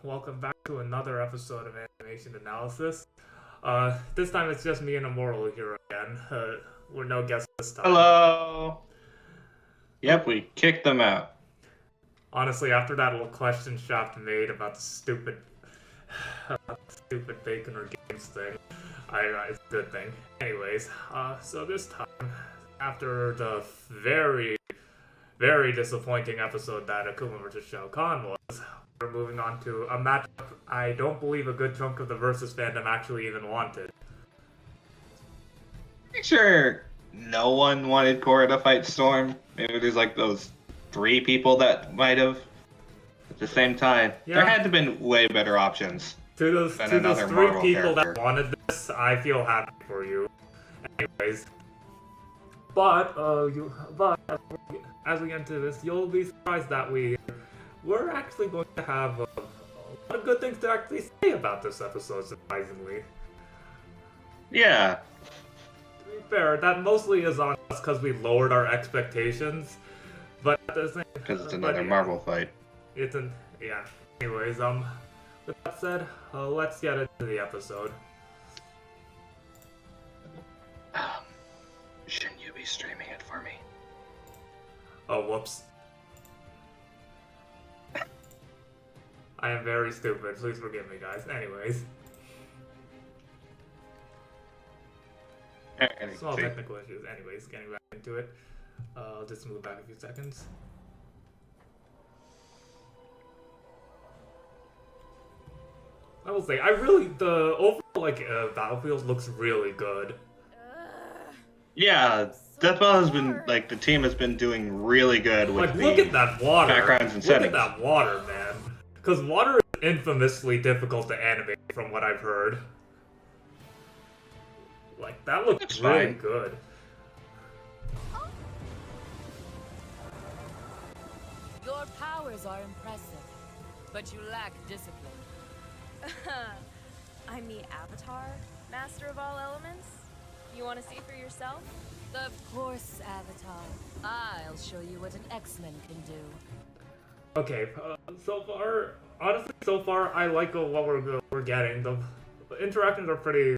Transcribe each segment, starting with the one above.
welcome back to another episode of Animation Analysis. This time it's just me and Immortal here again. We're no guests this time. Hello! Yep, we kicked them out. Honestly, after that little question Shaft made about the stupid bacon or games thing, it's a good thing. Anyways, so this time, after the very, very disappointing episode that Akuma vs. Shao Kahn was, we're moving on to a matchup I don't believe a good chunk of the Versus fandom actually even wanted. Pretty sure no one wanted Korra to fight Storm. Maybe there's like those 3 people that might have. At the same time, there had to have been way better options. To those 3 people that wanted this, I feel happy for you. Anyways. But as we get into this, you'll be surprised that we're actually going to have a lot of good things to actually say about this episode, surprisingly. Yeah. To be fair, that mostly is on us because we lowered our expectations. But because it's another Marvel fight. Yeah. Anyways, with that said, let's get into the episode. Shouldn't you be streaming it for me? Oh, whoops. I am very stupid. Please forgive me, guys. Anyways. Small technical issues. Anyways, getting back into it. I'll just move back a few seconds. I will say, the overall, battlefield looks really good. Yeah, Deathbell has been, the team has been doing really good with look at that water. Backgrounds and settings. Look at that water, man. Because water is infamously difficult to animate, from what I've heard. That looks really good. Your powers are impressive, but you lack discipline. I'm the Avatar, master of all elements. You want to see for yourself? Of course, Avatar. I'll show you what an X-Men can do. Okay, so far, I like what we're getting. The interactions are pretty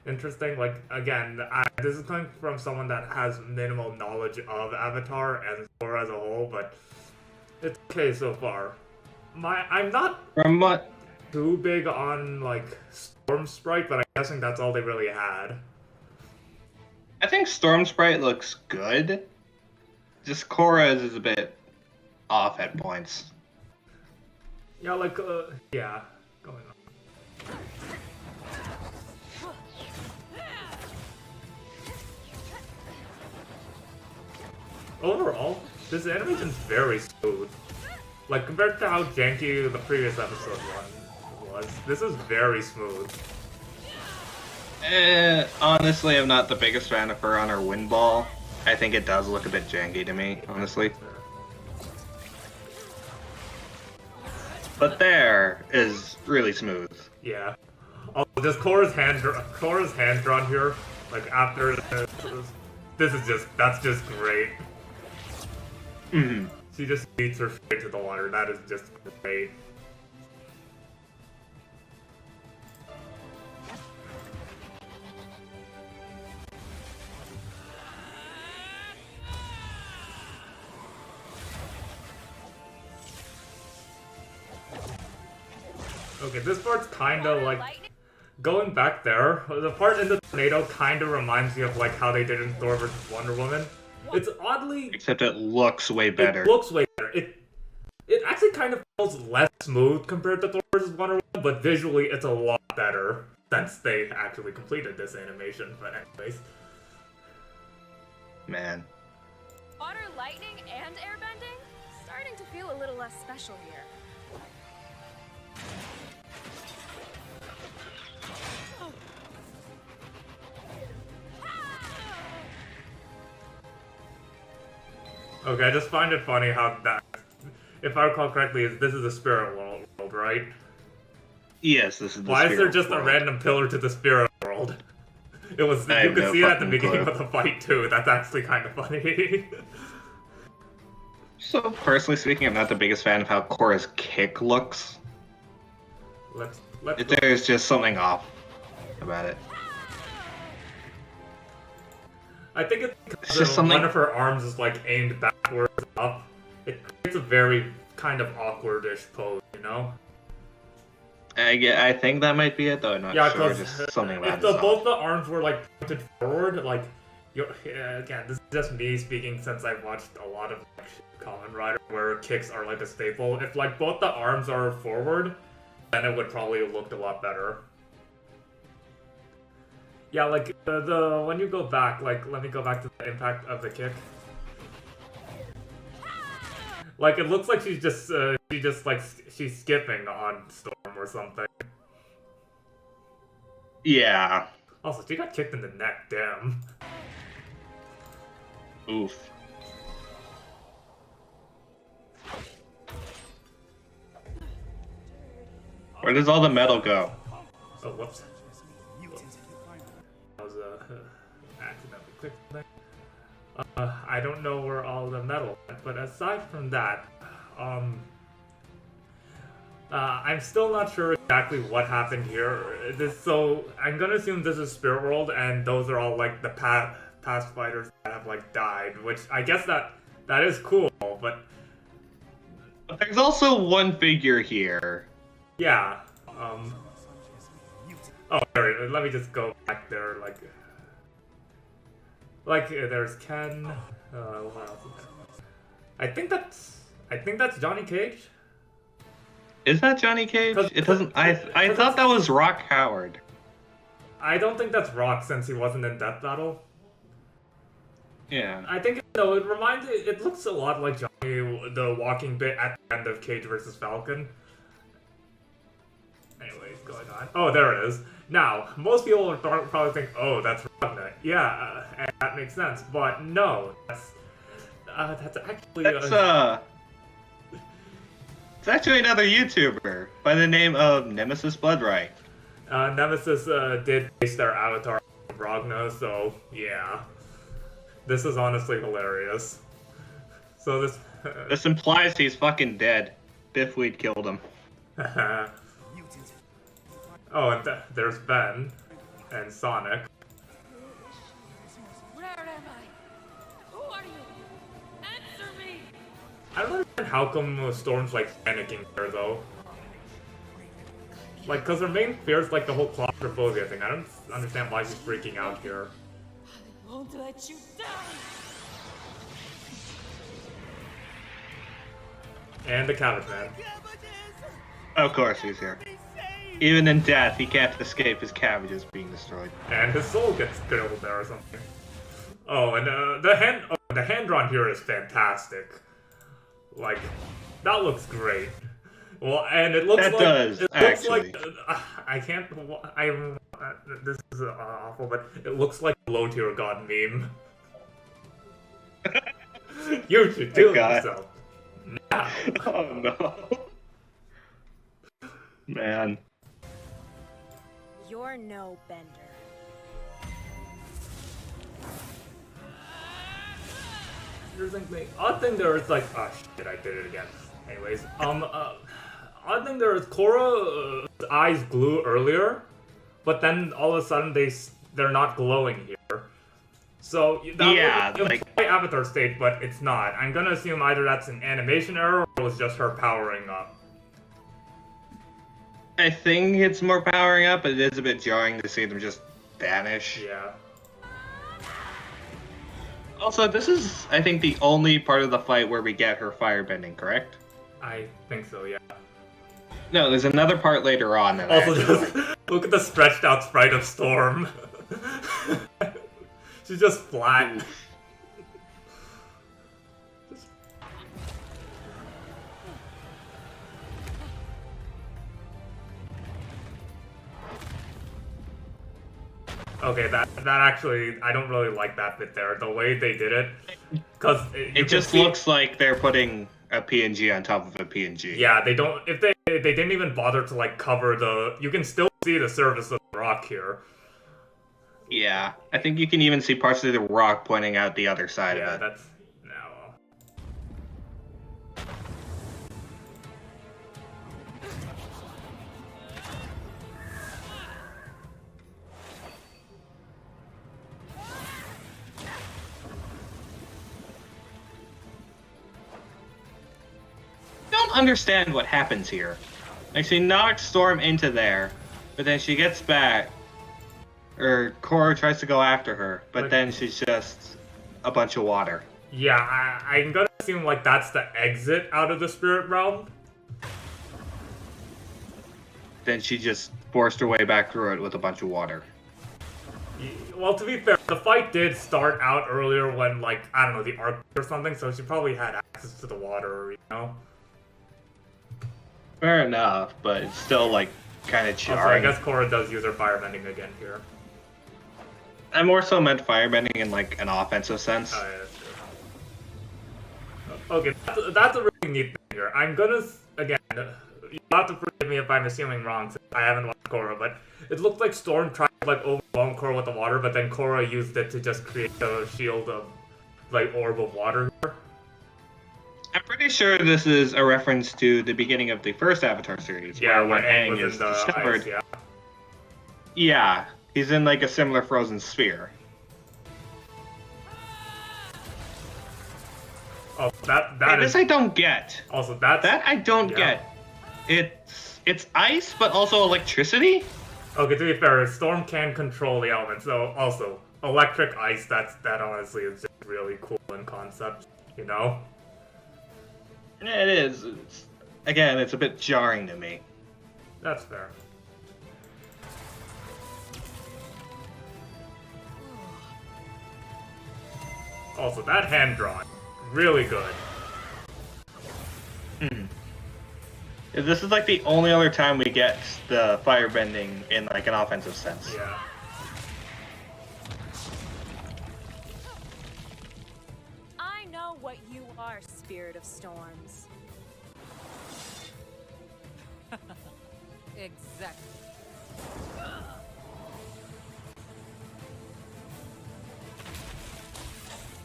interesting. Again, this is coming from someone that has minimal knowledge of Avatar and Korra as a whole, but it's okay so far. I'm not too big on, Storm Sprite, but I'm guessing that's all they really had. I think Storm Sprite looks good. Just Korra is a bit off at points. Yeah, yeah, going on. Overall, this animation's very smooth. Compared to how janky the previous episode was, this is very smooth. Honestly, I'm not the biggest fan of her on her wind ball. I think it does look a bit janky to me, honestly. But there is really smooth. Yeah. Oh, just Korra's hand drawn here, after that's just great. Mm-hmm. She just beats her straight to the water. That is just great. Okay, this part's kinda going back there. The part in the tornado kinda reminds me of how they did in Thor vs. Wonder Woman. It's oddly... Except it looks way better. It looks way better. It actually kind of feels less smooth compared to Thor vs. Wonder Woman, but visually it's a lot better since they actually completed this animation. But anyways. Man. Water, lightning, and airbending? Starting to feel a little less special here. Okay, I just find it funny how that, if I recall correctly, this is a spirit world, right? Yes, this is the Why is there just world. a random pillar to the spirit world? You could see it at the beginning of the fight too. That's actually kind of funny. So, personally speaking, I'm not the biggest fan of how Korra's kick looks. Let's go. There's just something off about it. I think it's because It's just something... one of her arms is like aimed backwards up. It creates a very kind of awkward-ish pose, you know? I think that might be it, though. I'm not sure. Just something about if both the arms were like pointed forward, like again, this is just me speaking since I've watched a lot of like, Kamen Rider where kicks are like a staple. If like both the arms are forward, then it would probably have looked a lot better. Yeah, like the when you go back, like let me go back to the impact of the kick. Like it looks like she's skipping on Storm or something. Yeah. Also, she got kicked in the neck. Damn. Oof. Where does all the metal go? Oh, whoops. That was a accidentally clicked thing. I don't know where all the metal went, but aside from that, I'm still not sure exactly what happened here. So I'm gonna assume this is Spirit World, and those are all like the past fighters that have like died, which I guess that is cool, but there's also one figure here. Yeah. Oh, sorry. Let me just go back there. Like there's Ken. What else is there? I think that's Johnny Cage. Is that Johnny Cage? It doesn't. I thought that was Rock Howard. I don't think that's Rock since he wasn't in Death Battle. Yeah. I think it looks a lot like Johnny, the walking bit at the end of Cage vs. Falcon. Anyways, going on. Oh, there it is. Now, most people would probably think, oh, that's Ragna. Yeah, and that makes sense. But no, that's actually... It's actually another YouTuber by the name of Nemesis Bloodright. Nemesis did base their avatar on Ragna, so yeah. This is honestly hilarious. So this... This implies he's fucking dead. Biffweed killed him. Oh, and there's Ben and Sonic. Where am I? Who are you? Answer me! I don't understand how come Storm's like panicking there though. Like, cause her main fear is like the whole claustrophobia thing. I don't understand why she's freaking out here. I won't let you down! And the Cabbage Man. Of course he's here. Even in death, he can't escape his cabbages being destroyed. And his soul gets killed there or something. Oh, and the hand drawn here is fantastic. Like, that looks great. Well, and it looks that like does, it actually. looks like I can't. This is awful, but it looks like a low tier god meme. You should do it yourself now. Oh no, man. You're no bender. Here's the thing. Odd thing there is like, oh shit, I did it again. Anyways, odd thing there is Korra's eyes glue earlier, but then all of a sudden they're not glowing here. So that would imply Avatar state, but it's not. I'm gonna assume either that's an animation error or it was just her powering up. I think it's more powering up, but it is a bit jarring to see them just vanish. Yeah. Also, this is, I think, the only part of the fight where we get her firebending, correct? I think so, yeah. No, there's another part later on that also, just look at the stretched out sprite of Storm. She's just flat. Okay, that actually, I don't really like that bit there. The way they did it, because it just looks like they're putting a PNG on top of a PNG. Yeah, they don't. If they didn't even bother to like cover the. You can still see the surface of the rock here. Yeah, I think you can even see parts of the rock pointing out the other side of it. Yeah, that's understand what happens here. Like, she knocks Storm into there, but then she gets back, or Korra tries to go after her, but then she's just a bunch of water. Yeah, I'm gonna assume, like, that's the exit out of the spirit realm. Then she just forced her way back through it with a bunch of water. Well, to be fair, the fight did start out earlier when, like, I don't know, the arc or something, so she probably had access to the water, you know? Fair enough, but it's still, like, kind of jarring. Also, I guess Korra does use her firebending again here. I more so meant firebending in, like, an offensive sense. Oh, yeah, that's true. Okay, that's a really neat thing here. I'm gonna, again, you'll have to forgive me if I'm assuming wrong, since I haven't watched Korra, but it looked like Storm tried to, like, overwhelm Korra with the water, but then Korra used it to just create a shield of, like, orb of water here. I'm pretty sure this is a reference to the beginning of the first Avatar series. Yeah, where when Aang Aang was is in the discovered. ice, yeah. Yeah, he's in like a similar frozen sphere. Oh, that Hey, is... this I don't get. Also, that I don't get. It's ice, but also electricity? Okay, to be fair, Storm can control the elements, so also, electric ice, that honestly is just really cool in concept, you know? Yeah, it is. Again, it's a bit jarring to me. That's fair. Also, that hand drawn, really good. This is like the only other time we get the firebending in like an offensive sense. Yeah. I know what you are, Spirit of Storms. Exactly.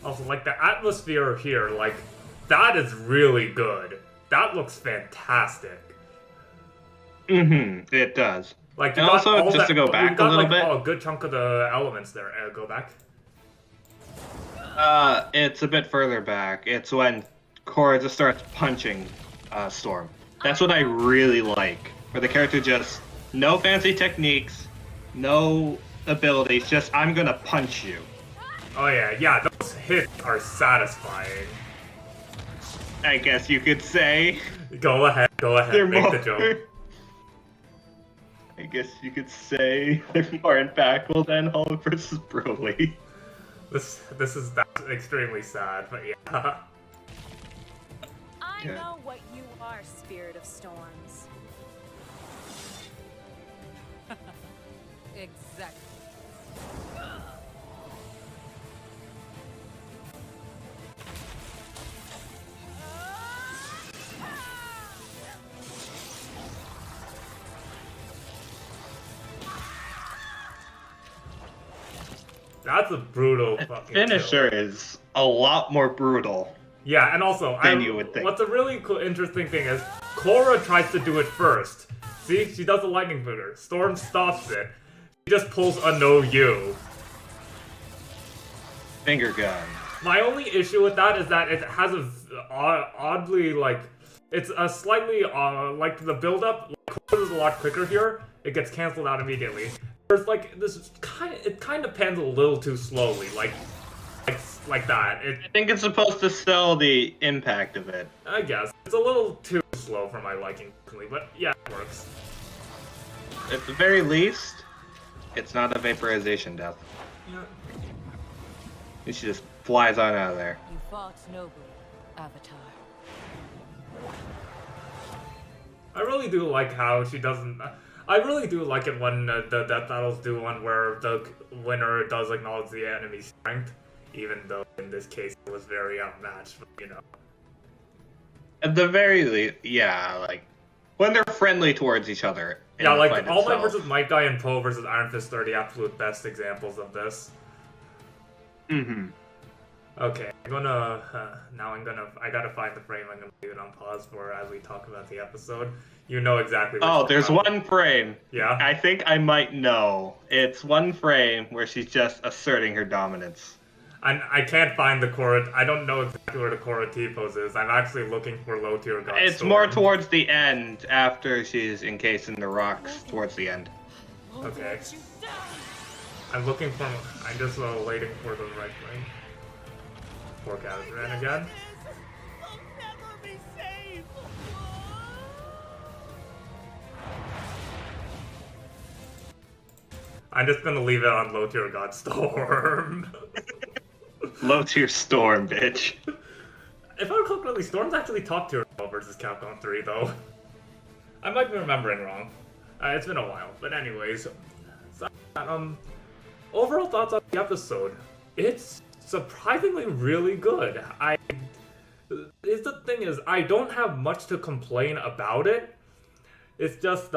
Also, like, the atmosphere here, like, that is really good. That looks fantastic. It does. Like, And also, just to go back a little bit. Oh, a good chunk of the elements there. Go back. It's a bit further back. It's when Korra just starts punching Storm. That's what I really like. Where the character just, no fancy techniques, no abilities, just I'm gonna punch you. Oh yeah, those hits are satisfying. I guess you could say. Go ahead, They're make more, the joke. I guess you could say they're more impactful than Hulk versus Broly. That's extremely sad, but yeah. I Yeah. know what you are, Spirit of Storms. Exactly. That's a brutal fucking Finisher kill. is a lot more brutal. Yeah, and also, Than you would think. what's a really cool, interesting thing is, Korra tries to do it first. See, she does the lightning booter. Storm stops it. She just pulls a no you. Finger gun. My only issue with that is that it has a oddly, like, it's a slightly, like, the build-up, like, is a lot quicker here. It gets canceled out immediately. There's, like, it kind of pans a little too slowly, like that. I think it's supposed to sell the impact of it. I guess. It's a little too slow for my liking, but yeah, it works. At the very least, it's not a vaporization death. Yeah. She just flies on out of there. You fought nobly, Avatar. I really do like how she doesn't... I really do like it when the Death Battles do one where the winner does acknowledge the enemy's strength, even though in this case it was very outmatched, but, you know. At the very least, yeah, like, when they're friendly towards each other. in Yeah, the like, fight All Might itself. vs. Might Guy and Poe versus Iron Fist are the absolute best examples of this. Okay, I gotta find the frame I'm gonna leave it on pause for as we talk about the episode. You know exactly what There's one frame. Yeah? I think I might know. It's one frame where she's just asserting her dominance. I can't find the Korra. I don't know exactly where the Korra T-pose is. I'm actually looking for low tier god. It's more towards the end, after she's encased in the rocks, towards the end. Okay. I'm looking for. I'm just waiting for the right thing. Poor Catherine again. I'm just gonna leave it on low tier god Storm. Low tier Storm, bitch. If I recall correctly, Storm's actually top tier versus Capcom 3, though. I might be remembering wrong. It's been a while, but anyways. So, overall thoughts on the episode. It's surprisingly really good. The thing is, I don't have much to complain about it. It's just,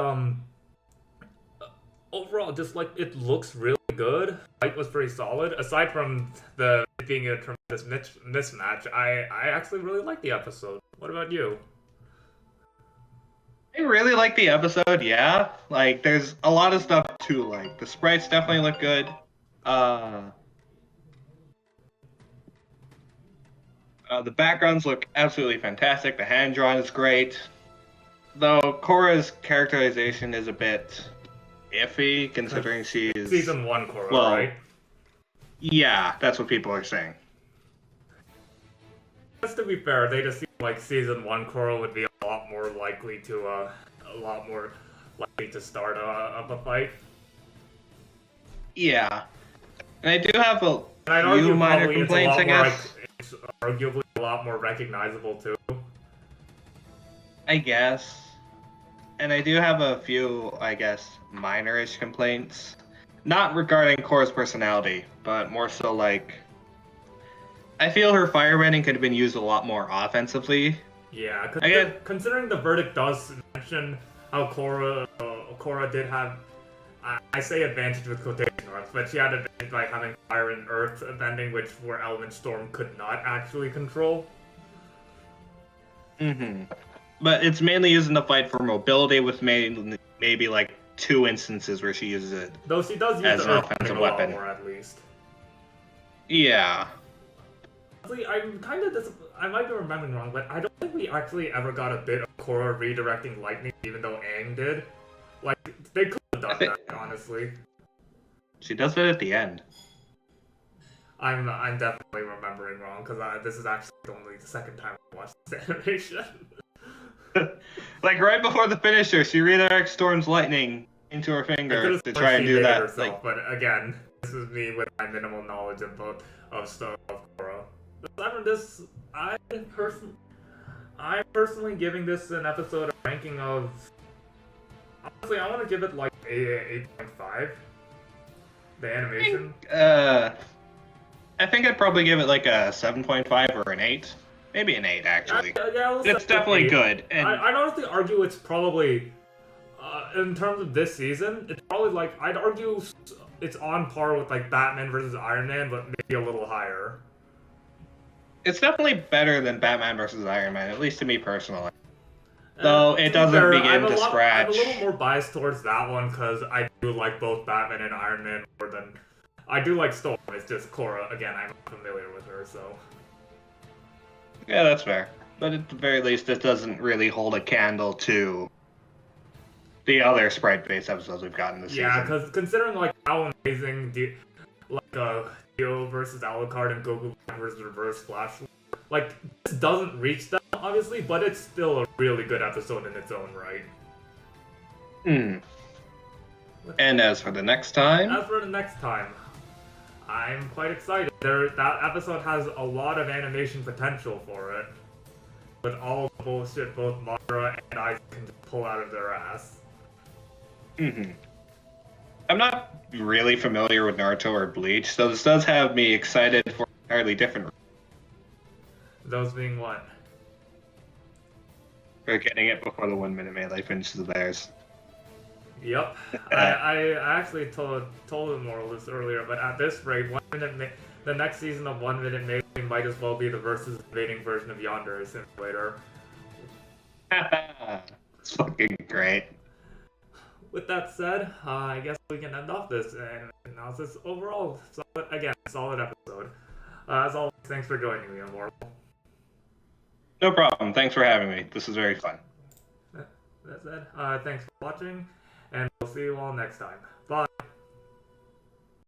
overall, just like, it looks really good. Fight was pretty solid. Aside from the being a tremendous mismatch, I actually really like the episode. What about you? I really like the episode, yeah. Like, there's a lot of stuff to like. The sprites definitely look good. The backgrounds look absolutely fantastic. The hand drawn is great. Though Korra's characterization is a bit iffy, considering she's Season 1 Korra, well, right? Yeah, that's what people are saying. Just to be fair, they just seem like Season 1 Korra would be a lot more likely to start a fight. Yeah. And I do have a And I'd argue few minor probably complaints, I guess. It's arguably a lot more recognizable too. I guess. And I do have a few, I guess, minor-ish complaints. Not regarding Korra's personality, but more so like... I feel her firebending could have been used a lot more offensively. Yeah, Again, considering the verdict does mention how Korra did have, I say advantage with quotation marks, but she had advantage by having fire and earth bending, which were Element Storm could not actually control. But it's mainly used in the fight for mobility, with maybe like 2 instances where she uses it. Though she does use as the an earth offensive bending a lot weapon. more, at least. Yeah. Honestly, I'm kind of I might be remembering wrong, but I don't think we actually ever got a bit of Korra redirecting lightning, even though Aang did. Like, they could have done that, honestly. She does it at the end. I'm definitely remembering wrong, because this is actually only the second time I watched this animation. Like, right before the finisher, she redirects Storm's lightning into her finger to try and do that. Herself, like, but again, this is me with my minimal knowledge of both of Korra. I'm personally giving this an episode a ranking of. Honestly, I want to give it like a 8.5. The animation. I think I'd probably give it like a 7.5 or an 8. Maybe an 8, actually. It's definitely good. And I'd honestly argue it's probably, in terms of this season, it's probably like, I'd argue it's on par with like Batman versus Iron Man, but maybe a little higher. It's definitely better than Batman versus Iron Man, at least to me personally. Though it doesn't begin to scratch. I'm a little more biased towards that one because I do like both Batman and Iron Man more than I do like Storm. It's just Korra. Again, I'm not familiar with her, so. Yeah, that's fair. But at the very least, it doesn't really hold a candle to the other sprite-based episodes we've gotten this season. Yeah, because considering like how amazing Dio versus Alucard and Goku versus Reverse Flash, like this doesn't reach that obviously, but it's still a really good episode in its own right. And as for the next time? I'm quite excited. That episode has a lot of animation potential for it. With all the bullshit both Madara and Isaac can just pull out of their ass. I'm not really familiar with Naruto or Bleach, so this does have me excited for entirely different. Those being what? For getting it before the 1 minute melee finishes theirs. Yep. I actually told him more of this earlier, but at this rate, the next season of 1 Minute Melee might as well be the versus invading version of Yandere Simulator. It's fucking great. With that said, I guess we can end off this analysis. Overall, solid episode. As always, thanks for joining me, Immortal. No problem. Thanks for having me. This is very fun. That's it. Thanks for watching, and we'll see you all next time. Bye.